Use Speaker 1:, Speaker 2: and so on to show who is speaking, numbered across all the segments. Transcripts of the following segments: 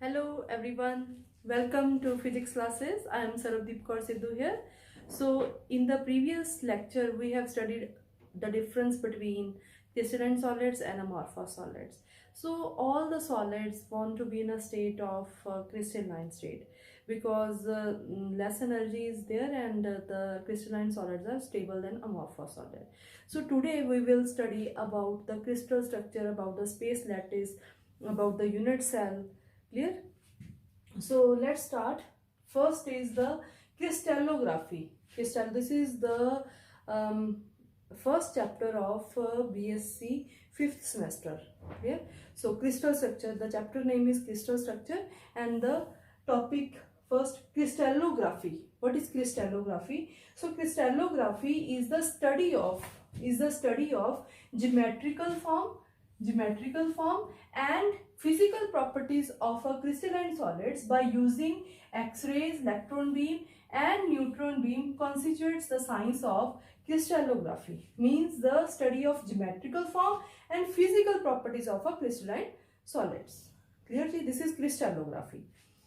Speaker 1: Hello everyone, welcome to physics classes. I am Sarabdeep Kaur Sidhu here. So in the previous lecture we have studied the difference between crystalline solids and amorphous solids. So all the solids want to be in a state of crystalline state because less energy is there and the crystalline solids are stable than amorphous solid. So today we will study about the crystal structure, about the space lattice, about the unit cell. Clear? So let's start. First is the crystallography. This is the first chapter of BSc 5th semester. Clear? So crystal structure, the chapter name is crystal structure and the topic first crystallography. What is crystallography? So crystallography is the study of geometrical form and physical properties of a crystalline solids by using X-rays, electron beam and neutron beam constitutes the science of crystallography. Means the study of geometrical form and physical properties of a crystalline solids. Clearly, this is crystallography.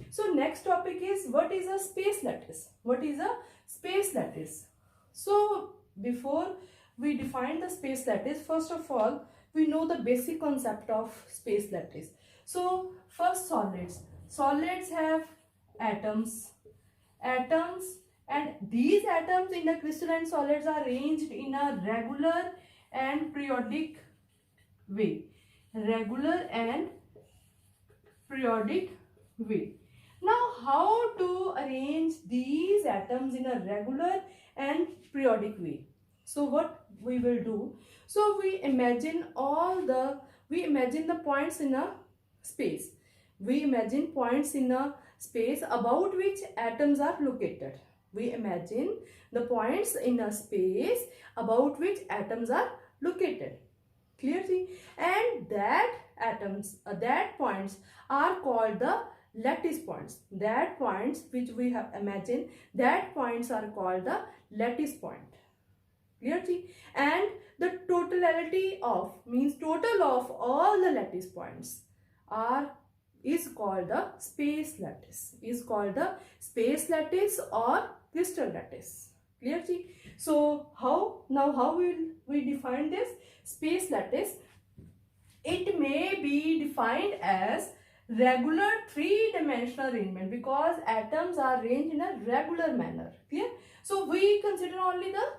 Speaker 1: So next topic is what is a space lattice? What is a space lattice? So before we define the space lattice, first of all, we know the basic concept of space lattice. So first solids. Solids have atoms and these atoms in the crystalline solids are arranged in a regular and periodic way. Regular and periodic way. Now how to arrange these atoms in a regular and periodic way? So what we will do? So we imagine the points in a space. We imagine points in a space about which atoms are located. We imagine the points in a space about which atoms are located. Clearly, and that points are called the lattice points. That points which we have imagined, that points are called the lattice point. Clearly, and the totality of means total of all the lattice points is called the space lattice. Is called the space lattice or crystal lattice. Clearly. So how will we define this space lattice? It may be defined as regular three-dimensional arrangement because atoms are arranged in a regular manner. Clear? So we consider only the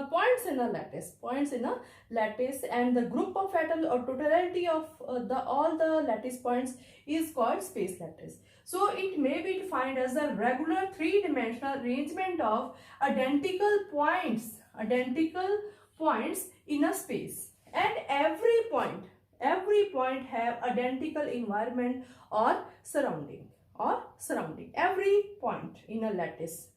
Speaker 1: points in a lattice, and the group of atoms or totality of all the lattice points is called space lattice. So it may be defined as a regular three-dimensional arrangement of identical points in a space, and every point have identical environment or surrounding every point in a lattice.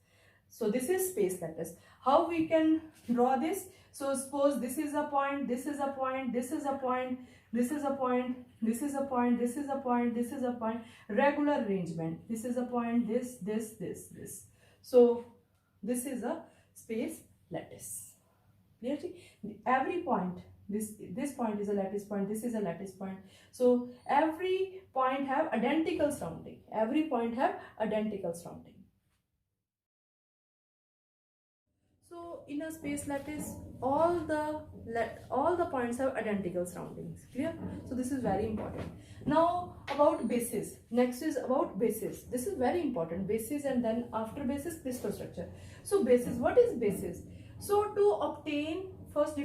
Speaker 1: So this is space lattice. How we can draw this? So suppose this is a point, this is a point, this is a point, this is a point, this is a point, this is a point, this is a point. Regular arrangement. This is a point, this. So this is a space lattice. Clearly, every point. This point is a lattice point. This is a lattice point. So every point have identical surrounding. Every point have identical surrounding. So in a space lattice, all the points have identical surroundings. Clear? So this is very important. Now about basis. Next is about basis. This is very important. Basis, and then after basis, crystal structure. So basis. What is basis? So to obtain crystal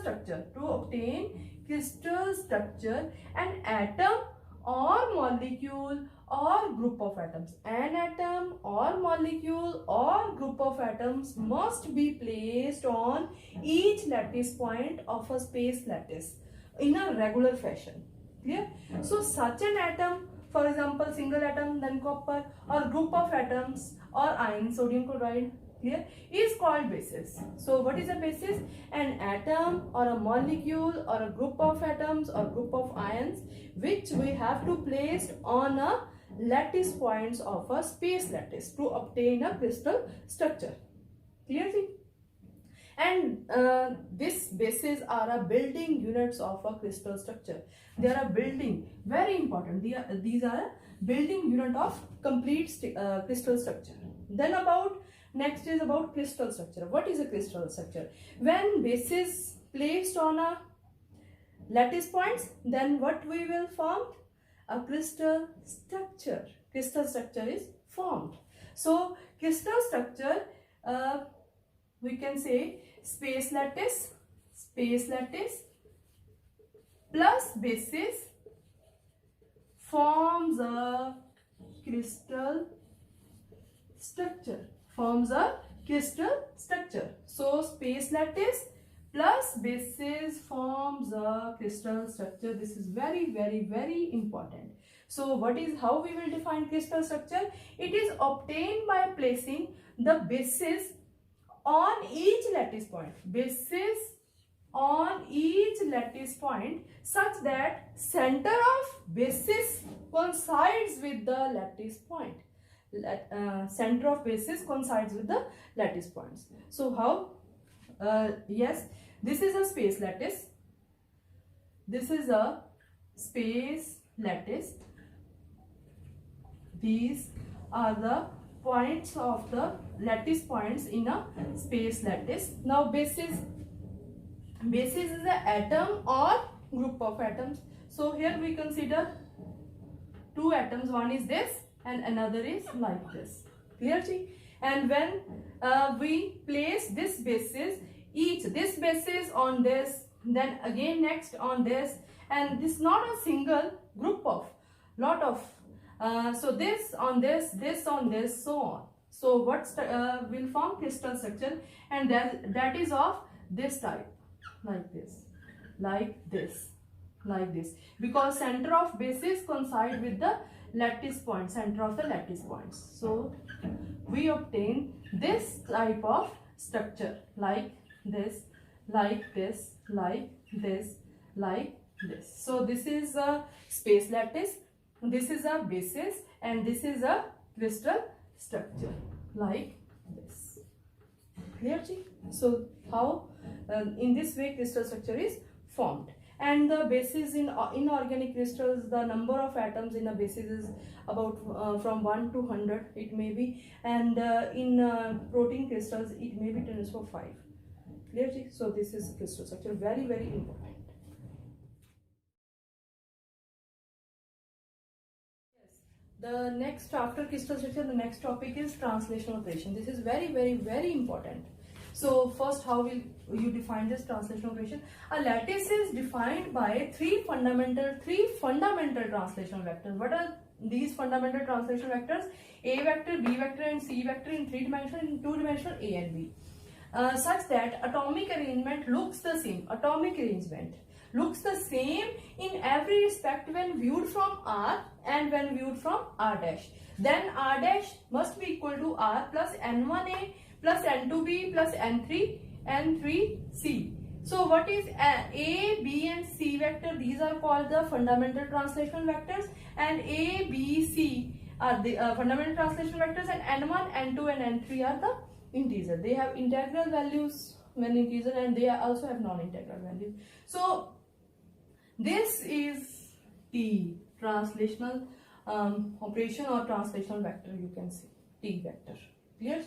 Speaker 1: structure. To obtain crystal structure, an atom or molecule or group of atoms. An atom or molecule or group of atoms must be placed on each lattice point of a space lattice in a regular fashion. Clear? So such an atom, for example single atom, then copper, or group of atoms or ions, sodium chloride, clear, is called basis. So what is a basis? An atom or a molecule or a group of atoms or group of ions which we have to place on a lattice points of a space lattice to obtain a crystal structure. Clearly? and these bases are a building units of a crystal structure. They are a building, very important. These are a building unit of complete crystal structure. Then next is about crystal structure. What is a crystal structure? When bases placed on a lattice points, then what we will form? A crystal structure. Crystal structure is formed. So crystal structure, we can say space lattice plus basis forms a crystal structure. So space lattice plus basis forms a crystal structure. This is very, very, very important. So how we will define crystal structure? It is obtained by placing the bases on each lattice point. Such that center of basis coincides with the lattice point. Center of basis coincides with the lattice points. So how? Yes, this is a space lattice. These are the points of the lattice points in a space lattice. Now basis is an atom or group of atoms. So here we consider two atoms. One is this and another is like this. Clear? And when we place this basis on this, then again next on this, and this is not a single group of lot of so this on this, this on this, so on. So what will form crystal structure, and that is of this type, like this, because center of basis coincide with the lattice point, center of the lattice points. So we obtain this type of structure, like this, like this, like this, like this. So this is a space lattice, this is a basis, and this is a crystal structure, like this. Clear? So how in this way crystal structure is formed. And the basis in inorganic crystals, the number of atoms in a basis is about from 1 to 100 it may be, and in protein crystals it may be 10⁵. Clear? So this is crystal structure, very, very important. Yes. The next, after crystal structure, the next topic is translation operation. This is very, very, very important. So first, how will you define this translation operation? A lattice is defined by three fundamental translation vectors. What are these fundamental translation vectors? A vector, B vector, and C vector in 3 dimensional, in 2 dimensional A and B. Such that atomic arrangement looks the same. In every respect when viewed from R and when viewed from R dash. Then R dash must be equal to R plus N1A plus N2B plus N3C. So what is A, B and C vector? These are called the fundamental translation vectors, and A, B, C are the fundamental translation vectors, and N1, N2 and N3 are the integer. They have integral values when integer, and they also have non-integral values. So this is T, translational operation or translational vector, you can see T vector. Clear?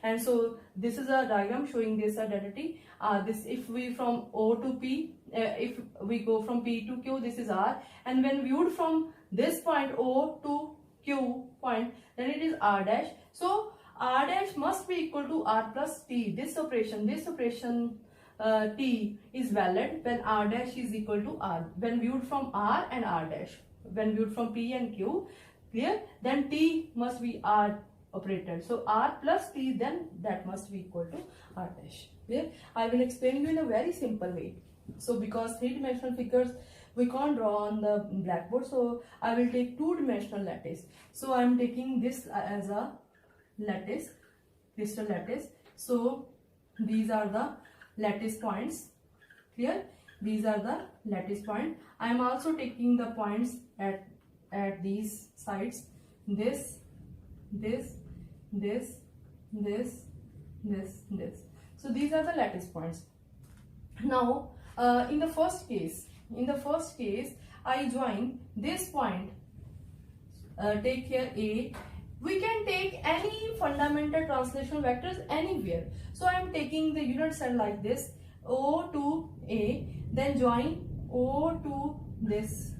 Speaker 1: And so this is a diagram showing this identity. This, if we from O to P, if we go from P to Q, this is R, and when viewed from this point O to Q point, then it is R dash. So R dash must be equal to R plus T. This operation T is valid when R dash is equal to R, when viewed from R and R dash. When viewed from P and Q, clear? Then T must be R operator. So R plus T, then that must be equal to R dash. Clear? I will explain you in a very simple way. So because 3-dimensional figures we can't draw on the blackboard, so I will take 2-dimensional lattice. So I am taking this as a lattice, crystal lattice. So these are the lattice points. Clear? These are the lattice points. I am also taking the points at these sides. This. So these are the lattice points. Now in the first case, I join this point, take here A. We can take any fundamental translational vectors anywhere. So I am taking the unit cell like this, O to A, then join O to this,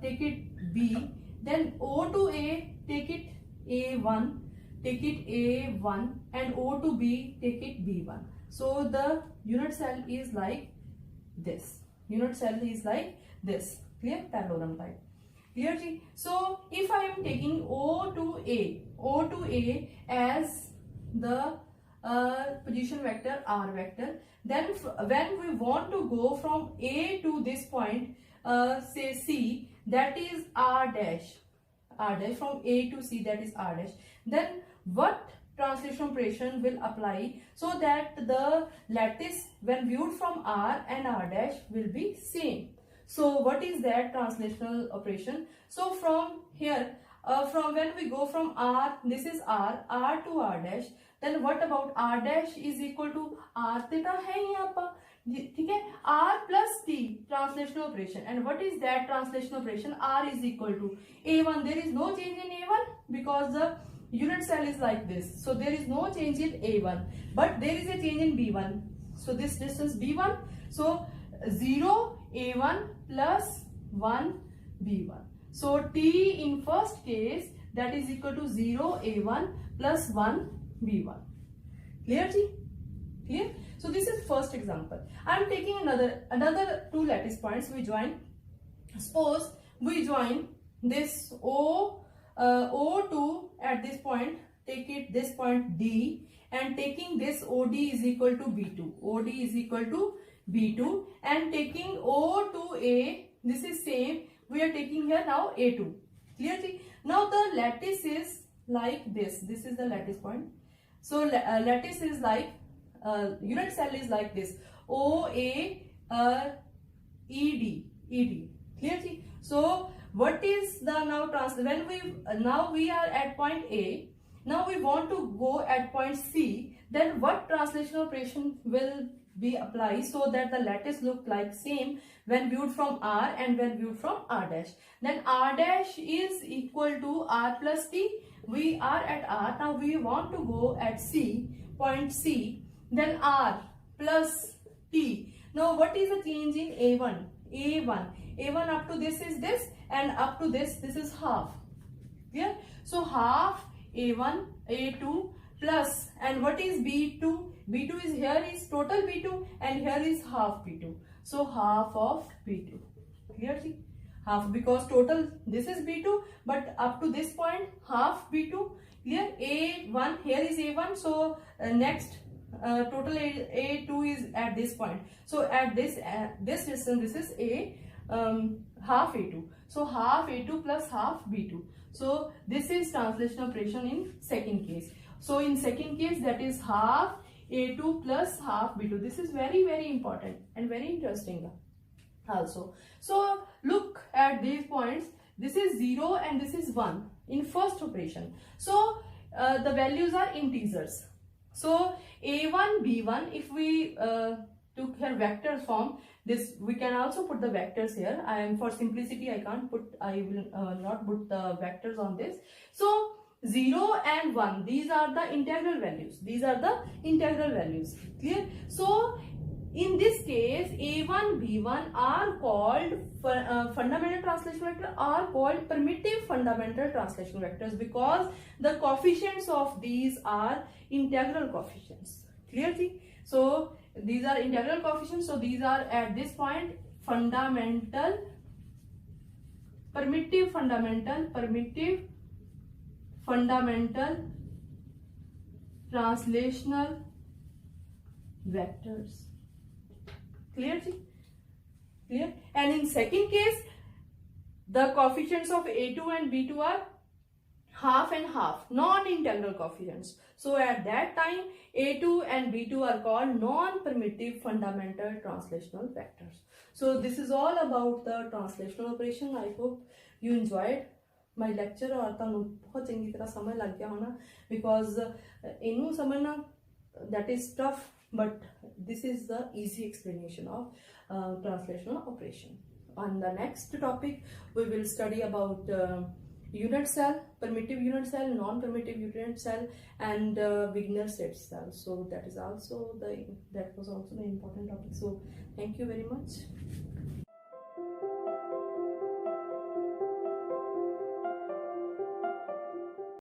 Speaker 1: take it B, then O to A, take it A1, take it A1, and O to B, take it B1. So the unit cell is like this. Unit cell is like this. Clear? Parallelogram type. Clear ji? So if I am taking O to A as the position vector R vector, then when we want to go from A to this point, say C, that is R dash, from A to C, that is R dash, then what translation operation will apply so that the lattice when viewed from R and R dash will be same? So what is that translational operation? So from here, from when we go from R, this is R to R dash, then what about R dash is equal to R theta है यहाँ पर, ठीक है, R plus T translational operation. And what is that translation operation? R is equal to A1. There is no change in A1 because the unit cell is like this. So there is no change in A1, but there is a change in B1. So this distance B1. So 0 A1 plus 1 B1. So T in first case, that is equal to 0 A1 plus 1 B1. Clear ji? Clear? So this is first example. I am taking another two lattice points. We join. Suppose we join this O2 at this point. Take it this point D, and taking this OD is equal to B2. OD is equal to B2, and taking O to A. This is same. We are taking here now A2. Clear ji? Now the lattice is like this. This is the lattice point. So lattice is like unit cell is like this. OA ED. Clear ji? So what is the now when we now we are at point A. Now we want to go at point C. Then what translation operation will be applied so that the lattice look like same when viewed from R and when viewed from R dash? Then R dash is equal to R plus T. We are at R. Now we want to go at C, point C. Then R plus T. Now what is the change in A1? A1 up to this is this, and up to this is half. Clear? So half A1, A2 plus, and what is B2? B2 is here is total B2, and here is half B2. So half of B2. Clear? Half, because total this is B2, but up to this point half B2. Clear? A1, here is A1. So next total A2 is at this point. So at this distance, this is half A2. So half A2 plus half B2. So this is translation operation in second case. So in second case, that is half A2 plus half B2. This is very, very important and very interesting also. So look at these points. This is 0 and this is 1 in first operation. So the values are integers. So A1, B1, if we took here vector form, this we can also put the vectors here. I am, for simplicity, I will not put the vectors on this. So 0 and 1, these are the integral values. Clear? So in this case, A1, B1 are called fundamental translation vector, are called primitive fundamental translation vectors, because the coefficients of these are integral coefficients. Clear? So these are integral coefficients. So these are at this point primitive fundamental translational vectors. Clear? Clear? And in second case, the coefficients of A2 and B2 are half and half, non-integral coefficients. So at that time, A2 and B2 are called non-primitive fundamental translational vectors. So this is all about the translational operation. I hope you enjoyed my lecture और तानू बहुत चंगी तरह समझ लग गया होना, because इनू समझना that is tough, but this is the easy explanation of translational operation. On the next topic, we will study about unit cell, permittive unit cell, non-permittive unit cell, and Wigner set cell. So that was also the important topic. So thank you very much.